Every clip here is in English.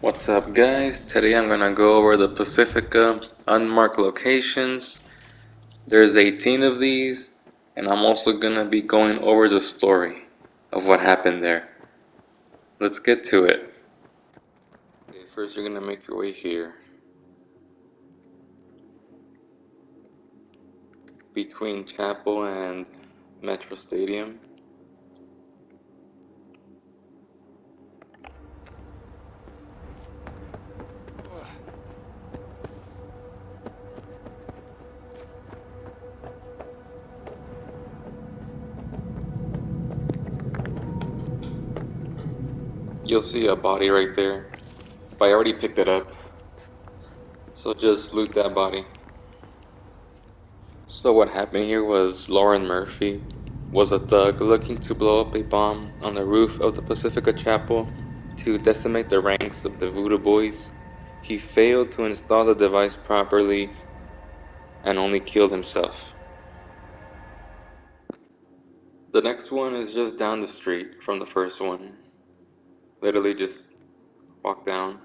What's up guys? Today I'm gonna go over the Pacifica unmarked locations. There's 18 of these, and I'm also gonna be going over the story of what happened there. Let's get to it. Okay, first you're gonna make your way here. Between Chapel and Metro Stadium. You'll see a body right there, but I already picked it up, so just loot that body. So what happened here was Lauren Murphy was a thug looking to blow up a bomb on the roof of the Pacifica Chapel to decimate the ranks of the Voodoo Boys. He failed to install the device properly and only killed himself. The next one is just down the street from the first one. Literally just walk down.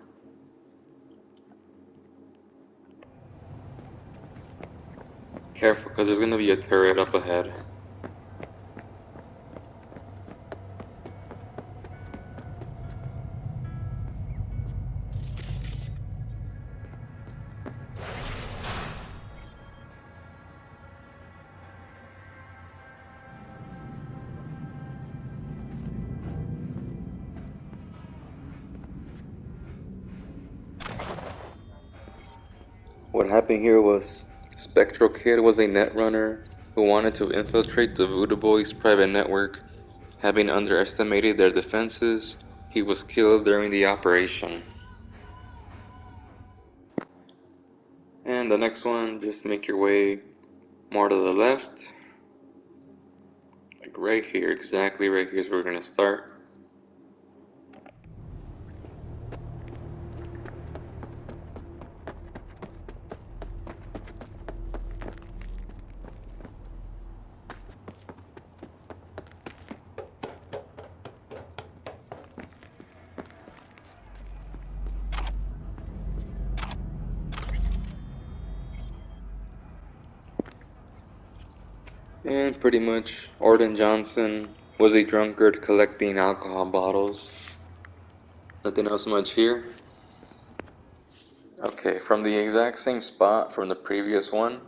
Careful, because there's gonna be a turret up ahead. What happened here was Spectral Kid was a netrunner who wanted to infiltrate the Voodoo Boys' private network. Having underestimated their defenses, he was killed during the operation. And the next one, just make your way more to the left. Like right here, exactly right here is where we're going to start. And pretty much, Orton Johnson was a drunkard collecting alcohol bottles. Nothing else much here. Okay, from the exact same spot from the previous one,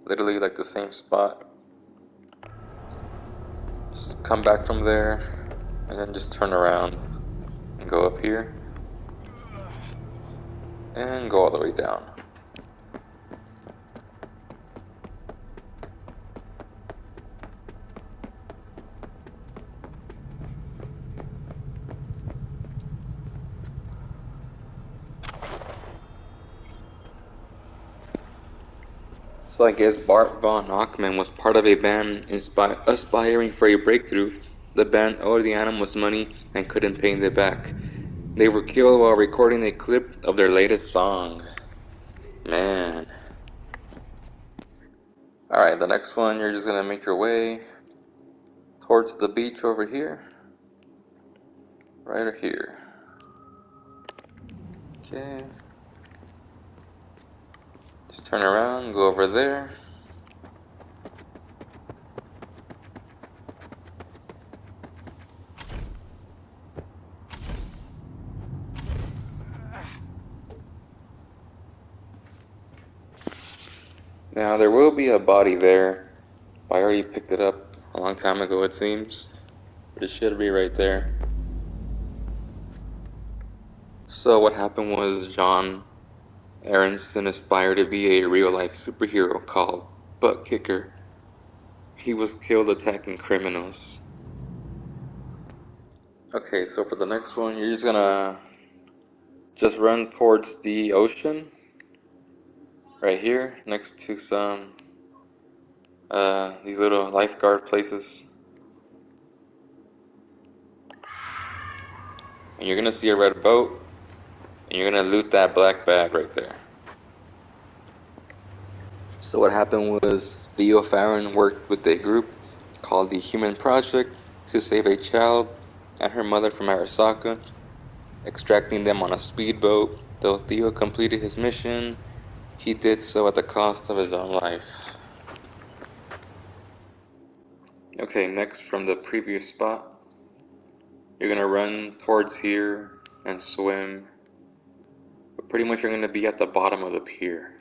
literally like the same spot, just come back from there and then just turn around and go up here and go all the way down. So I guess Bart von Ochman was part of a band aspiring for a breakthrough. The band owed the Animals money and couldn't pay them back. They were killed while recording a clip of their latest song. Man. Alright, the next one, you're just gonna make your way towards the beach over here. Right here. Okay. Just turn around, go over there. Now there will be a body there. I already picked it up a long time ago, it seems. But it should be right there. So what happened was John Aronson aspired to be a real-life superhero called Butt Kicker. He was killed attacking criminals. Okay, so for the next one, you're just gonna run towards the ocean. Right here, next to some these little lifeguard places. And you're gonna see a red boat, and you're gonna loot that black bag right there. So what happened was Theo Farron worked with a group called the Human Project to save a child and her mother from Arasaka. extracting them on a speedboat. Though Theo completed his mission, he did so at the cost of his own life. Okay, next from the previous spot, you're gonna run towards here and swim. But pretty much you're gonna be at the bottom of the pier.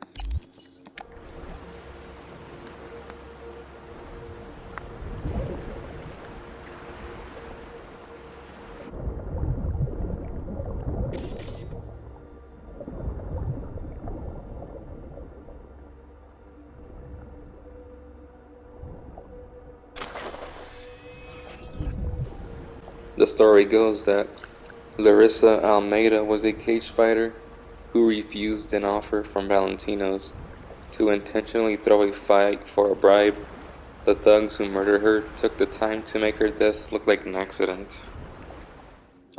The story goes that Larissa Almeida was a cage fighter who refused an offer from Valentino's to intentionally throw a fight for a bribe. The thugs who murdered her took the time to make her death look like an accident.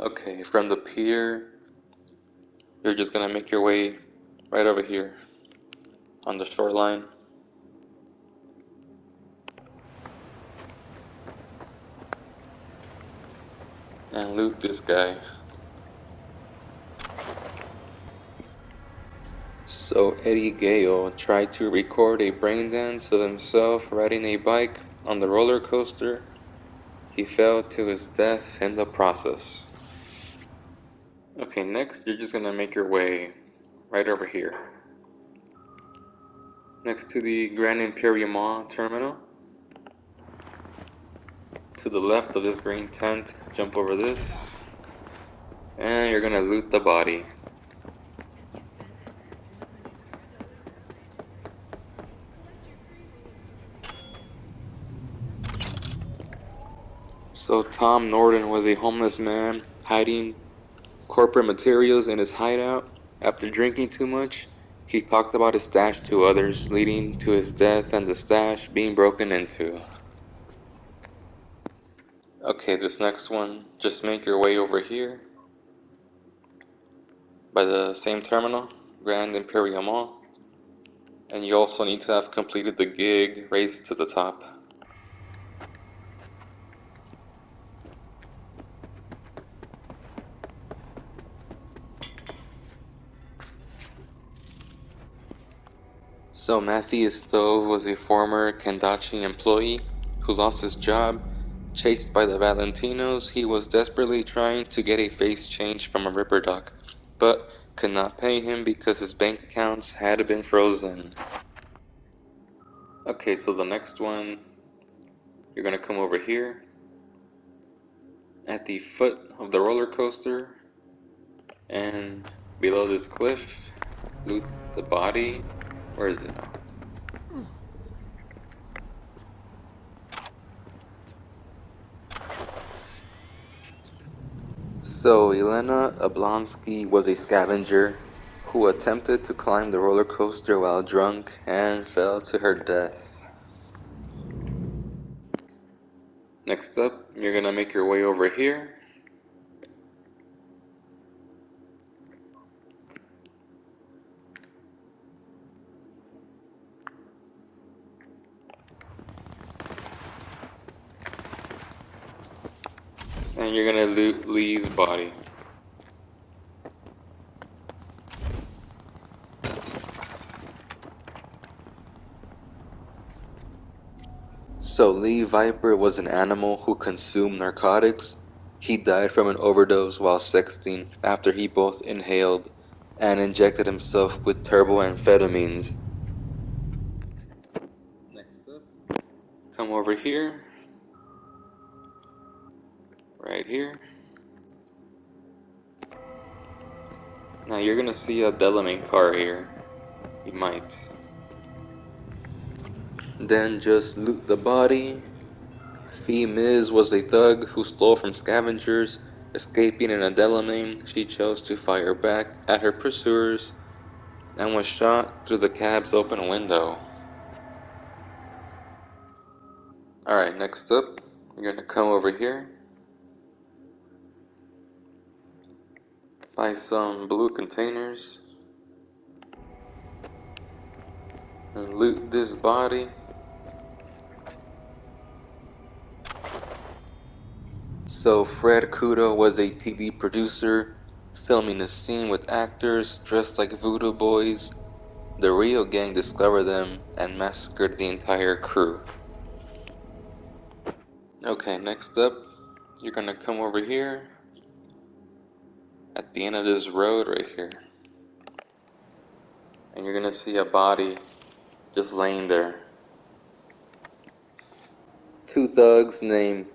Okay, from the pier, you're just gonna make your way right over here on the shoreline and loot this guy. So Eddie Gale tried to record a brain dance of himself riding a bike on the roller coaster. He fell to his death in the process. Okay, next you're just gonna make your way right over here. Next to the Grand Imperial Mall terminal. To the left of this green tent, jump over this. And you're gonna loot the body. So Tom Norton was a homeless man hiding corporate materials in his hideout. After drinking too much, he talked about his stash to others, leading to his death and the stash being broken into. Okay, this next one, just make your way over here by the same terminal, Grand Imperial Mall. And you also need to have completed the gig Race to the Top. So Matthias Stove was a former Kendachi employee who lost his job. Chased by the Valentinos, he was desperately trying to get a face change from a Ripper Doc, but could not pay him because his bank accounts had been frozen. Okay, so the next one, you're gonna come over here at the foot of the roller coaster and below this cliff, loot the body. Where is it now? So Elena Oblonsky was a scavenger who attempted to climb the roller coaster while drunk and fell to her death. Next up, you're gonna make your way over here. And you're gonna loot Lee's body. So Lee Viper was an animal who consumed narcotics. He died from an overdose while sexting after he both inhaled and injected himself with turboamphetamines. Next up, come over here, right here. Now you're gonna see a Delamain car here. You might. Then just loot the body. Fee Miz was a thug who stole from scavengers. Escaping in a Delamain, she chose to fire back at her pursuers and was shot through the cab's open window. Alright, next up, you're gonna come over here. Buy some blue containers. And loot this body. So Fred Kudo was a TV producer filming a scene with actors dressed like voodoo boys. The real gang discovered them and massacred the entire crew. Okay, next up, you're gonna come over here at the end of this road right here, and you're gonna see a body just laying there. Two thugs named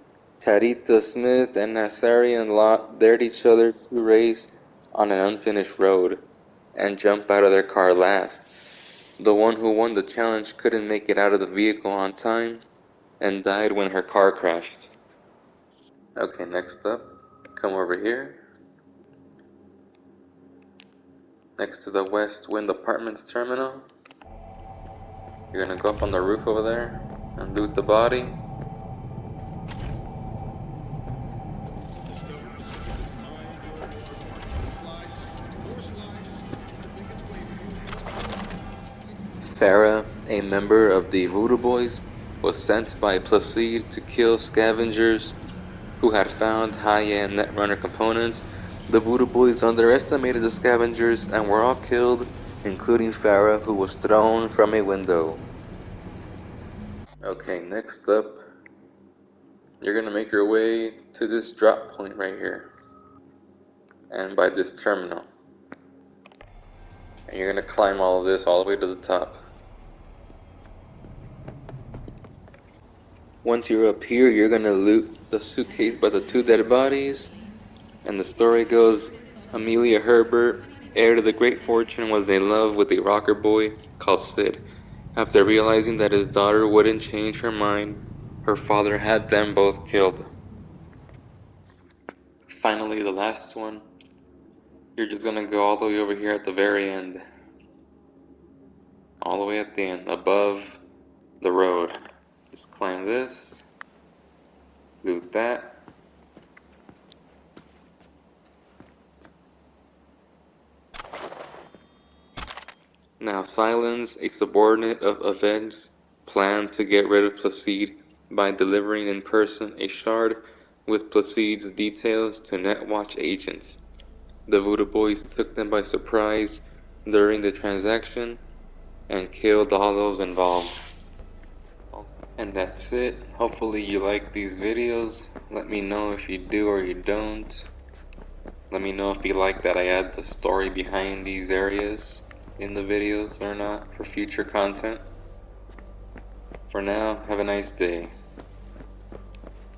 Tarito Smith and Nazarian Lot dared each other to race on an unfinished road and jump out of their car last. The one who won the challenge couldn't make it out of the vehicle on time and died when her car crashed. Okay, next up, come over here. Next to the West Wind Apartments terminal. You're gonna go up on the roof over there and loot the body. Farah, a member of the Voodoo Boys, was sent by Placide to kill scavengers who had found high-end Netrunner components. The Voodoo Boys underestimated the scavengers and were all killed, including Farah, who was thrown from a window. Okay, next up, you're gonna make your way to this drop point right here, and by this terminal. And you're gonna climb all of this all the way to the top. Once you're up here, you're gonna loot the suitcase by the two dead bodies. And the story goes, Amelia Herbert, heir to the great fortune, was in love with a rocker boy called Sid. After realizing that his daughter wouldn't change her mind, her father had them both killed. Finally, the last one, you're just gonna go all the way over here at the very end. All the way at the end, above the road. Just climb this, loot that. Now Silence, a subordinate of Avenged, planned to get rid of Placide by delivering in person a shard with Placide's details to Netwatch agents. The Voodoo Boys took them by surprise during the transaction and killed all those involved. And that's it. Hopefully you like these videos. Let me know if you do or you don't. Let me know if you like that I add the story behind these areas in the videos or not for future content. For now, have a nice day.